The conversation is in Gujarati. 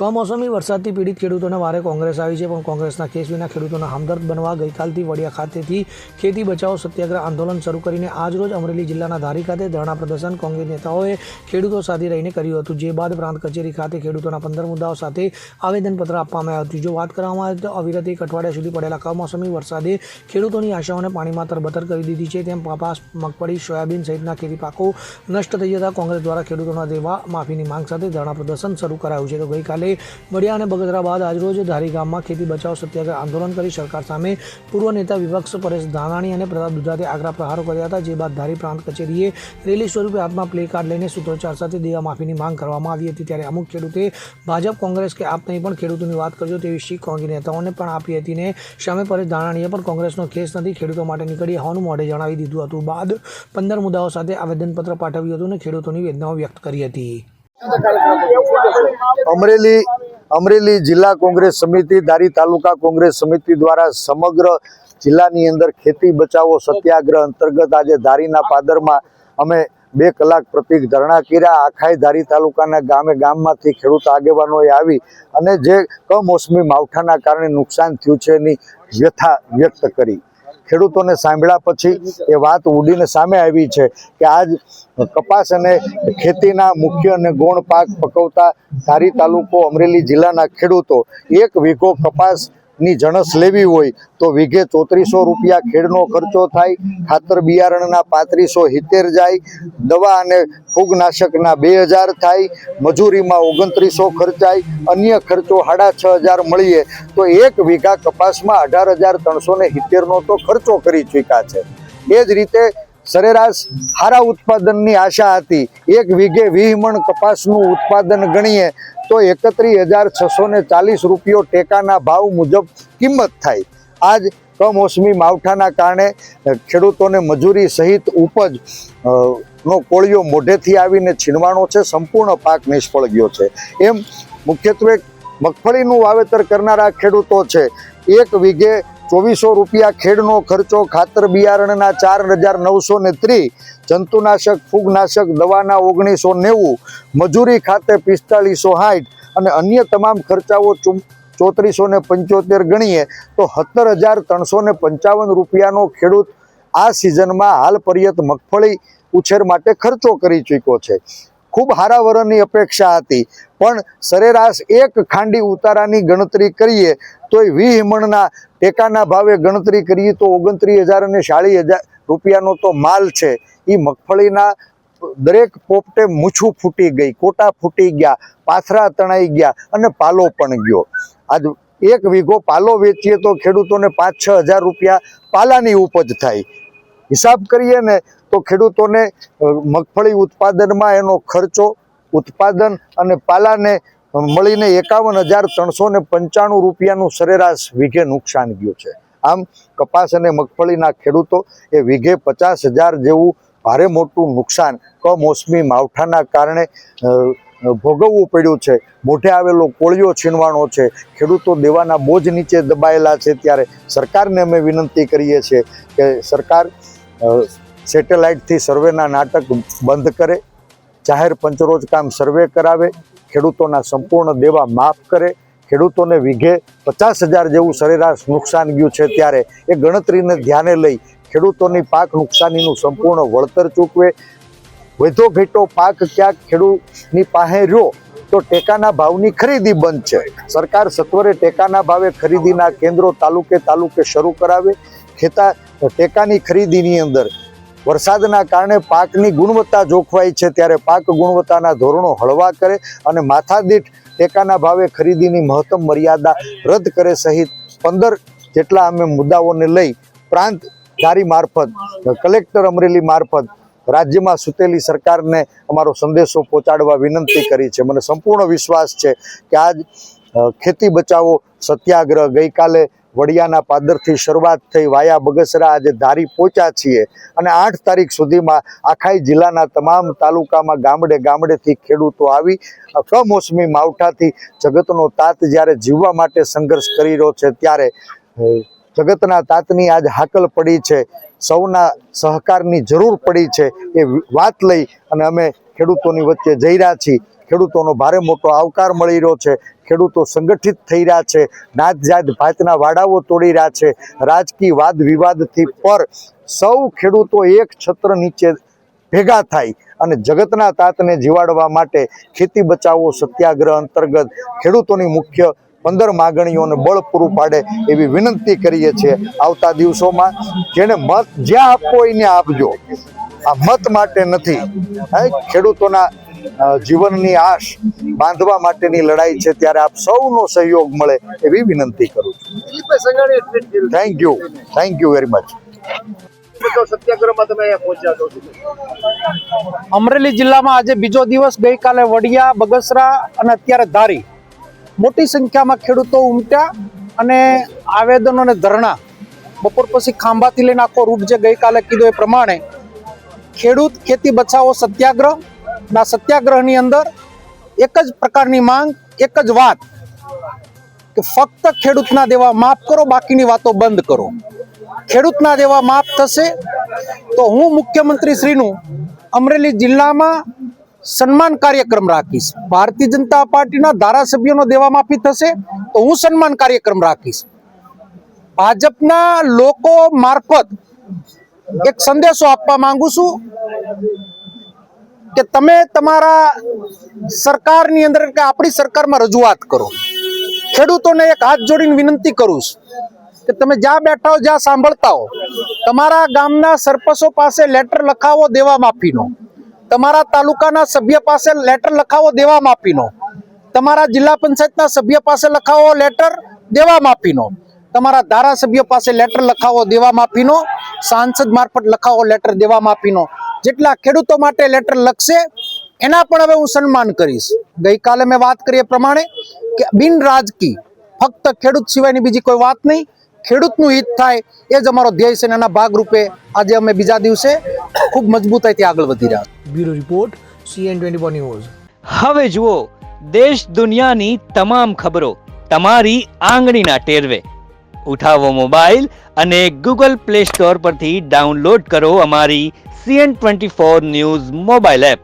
કમોસમી વરસાદથી પીડિત ખેડૂતોને વારે કોંગ્રેસ આવી છે, પણ કોંગ્રેસના કેસ વિના ખેડૂતોના હમદર્દ બનવા ગઈકાલથી વડિયા ખાતેથી ખેતી બચાવો સત્યાગ્રહ આંદોલન શરૂ કરીને આજરોજ અમરેલી જિલ્લાના ધારી ખાતે ધરણા પ્રદર્શન કોંગ્રેસ નેતાઓએ ખેડૂતો સાથે રહીને કર્યું હતું, જે બાદ પ્રાંત કચેરી ખાતે ખેડૂતોના 15 મુદ્દાઓ સાથે આવેદનપત્ર આપવામાં આવ્યું હતું। જો વાત કરવામાં આવે તો અવિરત 1 અઠવાડિયા સુધી પડેલા કમોસમી વરસાદે ખેડૂતોની આશાઓને પાણીમાં તરબતર કરી દીધી છે। તેમ કપાસ, મગફળી, સોયાબીન સહિતના ખેતી પાકો નષ્ટ થઈ જતા કોંગ્રેસ દ્વારા ખેડૂતોના દેવા માફીની માંગ સાથે ધરણા પ્રદર્શન શરૂ કરાયું છે। તો ગઈકાલે વડિયા અને બગસરા બાદ આજરોજ ધારી ગામમાં ખેતી બચાવ સત્યાગ્રહ આંદોલન કરી સરકાર સામે પૂર્વ નેતા વિપક્ષ પરેશ ધાનાણી અને પ્રતાપ દુધાતે આકરા પ્રહારો કર્યા હતા, જે બાદ ધારી પ્રાંત કચેરીએ રેલી સ્વરૂપે હાથમાં પ્લે કાર્ડ લઈને સૂત્રોચ્ચાર સાથે દેવા માફીની માંગ કરવામાં આવી હતી। ત્યારે અમુક ખેડૂતે ભાજપ, કોંગ્રેસ કે આપ નહીં પણ ખેડૂતોની વાત કરજો તેવી શીખ કોંગ્રેસ નેતાઓને પણ આપી હતી ને સામે પરેશ ધાનાણીએ પણ કોંગ્રેસનો કેસ નથી, ખેડૂતો માટે નીકળી હોવાનું મોઢે જણાવી દીધું હતું। બાદ 15 મુદ્દાઓ સાથે આવેદનપત્ર પાઠવ્યું હતું અને ખેડૂતોની વેદનાઓ વ્યક્ત કરી હતી। अमरेली जिला कांग्रेस समिति, धारी तालुका कांग्रेस समिति द्वारा समग्र जिल्लानी अंदर खेती बचावो सत्याग्रह अंतर्गत आज धारीना पादरमा अमे 2 कलाक प्रतीक धरણા કર્યા। આખાય ધારી તાલુકાના ગામે ગામમાંથી ખેડૂત આગેવાનોએ આવી અને જે કમોસમી માવઠાના કારણે નુકસાન થયું છે એની વ્યથા વ્યક્ત કરી। ખેડૂતોને સાંભળ્યા પછી એ વાત ઉડીને સામે આવી છે કે આજ કપાસ અને ખેતીના મુખ્ય અને ગૌણ પાક પકવતા ધારી તાલુકો અમરેલી જિલ્લાના ખેડૂતો 1 વીઘો કપાસની જણસ લેવી હોય તો વીઘે 3400 રૂપિયા ખેડનો ખર્ચો થાય, ખાતર બિયારણના 3570 જાય, દવા અને ફૂગનાશકના 2000 થાય, મજૂરીમાં 2900 ખર્ચાય, અન્ય ખર્ચો 6500 મળીએ તો 1 વીઘા કપાસમાં 18370 નો તો ખર્ચો કરી ચૂક્યા છે। એ જ રીતે સરેરાશ સારા ઉત્પાદનની આશા હતી। 1 વીઘે 20 મણ કપાસનું ઉત્પાદન ગણીએ તો 31,640 રૂપિયો ટેકાના ભાવ મુજબ કિંમત થાય। આજ કમોસમી માવઠાના કારણે ખેડૂતોને મજૂરી સહિત ઉપજ નો કોળિયો મોઢેથી આવીને છીનવાનો છે, સંપૂર્ણ પાક નિષ્ફળ ગયો છે। એમ મુખ્યત્વે મગફળીનું વાવેતર કરનારા ખેડૂતો છે 1 વીઘે 2400 રૂપિયા ખેડનો ખર્ચો, ખાતર બિયારણના 4930, જંતુનાશક ફૂગનાશક દવાના 1990, મજૂરી ખાતે 4560 અને અન્ય તમામ ખર્ચાઓ 3475 ગણીએ તો 17355 રૂપિયાનો ખેડૂત આ સિઝનમાં હાલ પર્યત મગફળી ઉછેર માટે ખર્ચો કરી ચૂક્યો છે। ખૂબ સારા વરણની અપેક્ષા હતી, પણ સરેરાશ 1 ખાંડી ઉતારાની ગણતરી કરીએ તો 20 મણના ટેકાના ભાવે ગણતરી કરીએ તો 29,000 અને 40,000 રૂપિયાનો તો માલ છે। એ મગફળીના દરેક પોપટે મૂછું ફૂટી ગઈ, કોટા ફૂટી ગયા, પાથરા તણાઈ ગયા અને પાલો પણ ગયો। આજ 1 વીઘો પાલો વેચીએ તો ખેડૂતોને 5-6 હજાર રૂપિયા પાલાની ઉપજ થાય। હિસાબ કરીએ ને તો ખેડૂતોને મગફળી ઉત્પાદનમાં એનો ખર્ચો, ઉત્પાદન અને પાલાને મળીને 51,395 રૂપિયાનું સરેરાશ વીઘે નુકસાન ગયું છે। આમ કપાસ અને મગફળીના ખેડૂતો એ વીઘે 50,000 જેવું ભારે મોટું નુકસાન કમોસમી માવઠાના કારણે ભોગવવું પડ્યું છે। મોઢે આવેલો કોળિયો છીનવાનો છે, ખેડૂતો દેવાના બોજ નીચે દબાયેલા છે। ત્યારે સરકારને અમે વિનંતી કરીએ છીએ કે સરકાર સેટેલાઇટથી સર્વેના નાટક બંધ કરે, જાહેર પંચરોજ કામ સર્વે કરાવે, ખેડૂતોના સંપૂર્ણ દેવા માફ કરે, ખેડૂતોને વીઘે 50,000 જેવું સરેરાશ નુકસાન ગયું છે। ત્યારે એ ગણતરીને ધ્યાને લઈ ખેડૂતોની પાક નુકસાનીનું સંપૂર્ણ વળતર ચૂકવે। વધો ઘટો પાક ક્યાંક ખેડૂતની પાસે રહ્યો તો ટેકાના ભાવની ખરીદી બંધ છે। સરકાર સત્વરે ટેકાના ભાવે ખરીદીના કેન્દ્રો તાલુકે શરૂ કરાવે। ટેકાની ખરીદીની અંદર વરસાદના કારણે પાકની ગુણવત્તા જોખવાય છે, ત્યારે પાક ગુણવત્તાના ધોરણો હળવા કરે અને માથાદીઠ ટેકાના ભાવે ખરીદીની મહત્તમ મર્યાદા રદ કરે સહિત 15 જેટલા અમે મુદ્દાઓને લઈ પ્રાંત ધારી મારફત, કલેક્ટર અમરેલી મારફત રાજ્યમાં સૂતેલી સરકારને અમારો સંદેશો પહોંચાડવા વિનંતી કરી છે। મને સંપૂર્ણ વિશ્વાસ છે કે આજ ખેતી બચાવો સત્યાગ્રહ ગઈકાલે વડિયાના પાદરથી શરૂઆત થઈ, વાયા બગસરા આજે ધારી પહોંચ્યા છીએ અને 8 તારીખ સુધીમાં આખાઈ જિલ્લાના તમામ તાલુકામાં ગામડેથી ખેડૂતો આવી કમોસમી માવઠાથી જગતનો તાત જ્યારે જીવવા માટે સંઘર્ષ કરી રહ્યો છે, ત્યારે જગતના તાતની આજ હાકલ પડી છે, સૌના સહકારની જરૂર પડી છે। એ વાત લઈ અને અમે ખેડૂતોની વચ્ચે જઈ રહ્યા છીએ। ખેડૂતોનો ભારે મોટો આવકાર મળી રહ્યો છે. ખેડૂતો સંગઠિત થઈ રહ્યા છે, નાત જાત ભાતના વાડાઓ તોડી રહ્યા છે. રાજકીય વાદ વિવાદથી પર સૌ ખેડૂતો એક છત્ર નીચે ભેગા થાય અને જગતના તાતને જીવાડવા માટે ખેતી બચાવો સત્યાગ્રહ અંતર્ગત ખેડૂતોની મુખ્ય 15 માગણીઓને બળ પૂરું પાડે એવી વિનંતી કરીએ છીએ. આવતા દિવસોમાં જેને મત જ્યાં આપવો હોય ત્યાં આપજો. આ મત માટે નથી, ખેડૂતોના જીવનની આશ બાંધવા માટેની લડાઈ છે. ત્યારે આપ સૌનો સહયોગ મળે એવી વિનંતી કરું છું. Thank you very much. Amreli જિલ્લામાં આજે બીજો દિવસ, ગઈકાલે વડિયા, બગસરા અને અત્યારે ધારી મોટી સંખ્યામાં ખેડૂતો ઉમટ્યા અને આવેદનો અને ધરણા, બપોર પછી ખાંભાથી લઈને આખો રૂટ જે ગઈકાલે કીધું એ પ્રમાણે ખેડૂત ખેતી બચાવો સત્યાગ્રહ. આ સત્યાગ્રહની અંદર એક જ પ્રકારની માંગ, એક જ વાત કે ફક્ત ખેડૂતના દેવા માફ કરો, બાકીની વાતો બંધ કરો. ખેડૂતના દેવા માફ થશે તો હું મુખ્યમંત્રી શ્રીનું અમરેલી જિલ્લામાં સન્માન કાર્યક્રમ રાખીશ. ભારતીય જનતા પાર્ટીના ધારાસભ્યોનો દેવા માફી થશે તો હું સન્માન કાર્યક્રમ રાખીશ. ભાજપના લોકો મારફત એક સંદેશો આપવા માંગુ છું કે તમે તમારા સરકારની અંદર કે આપણી સરકારમાં રજૂઆત કરો. ખેડૂતોને એક હાથ જોડીને વિનંતી કરું છું કે તમે જ્યાં બેઠા હો, જ્યાં સાંભળતા હો, તમારા ગામના સરપંચો પાસે લેટર લખાવો દેવા માફીનો. તમારા તાલુકાના સભ્ય પાસે લેટર લખાવો દેવા માફીનો. તમારા જિલ્લા પંચાયતના સભ્ય પાસે લખાવો લેટર દેવા માફીનો. તમારા ધારાસભ્ય પાસે લેટર લખાવો દેવા માફીનો. સાંસદ મારફત લખાવો લેટર દેવા માફીનો. જેટલા ખેડૂતો માટે લેટર લખશે એના પણ હવે હું સન્માન કરીશ. ગઈકાલે મેં વાત કરી એ પ્રમાણે કે બિન રાજકીય, ફક્ત ખેડૂત સિવાયની બીજી કોઈ વાત નહીં, ખેડૂતનું હિત થાય એ જ અમારો ધ્યેય છે. એના ભાગરૂપે આજે અમે બીજા દિવસે ખૂબ મજબૂતાઈથી આગળ વધી રહ્યા છીએ. Bureau report CN24 news. હવે જુઓ દેશ દુનિયાની તમામ ખબરો તમારી આંગળીના ટેરવે. ઉઠાવો મોબાઈલ અને Google Play Store પરથી ડાઉનલોડ કરો અમારી CN24 ન્યૂઝ મોબાઈલ એપ.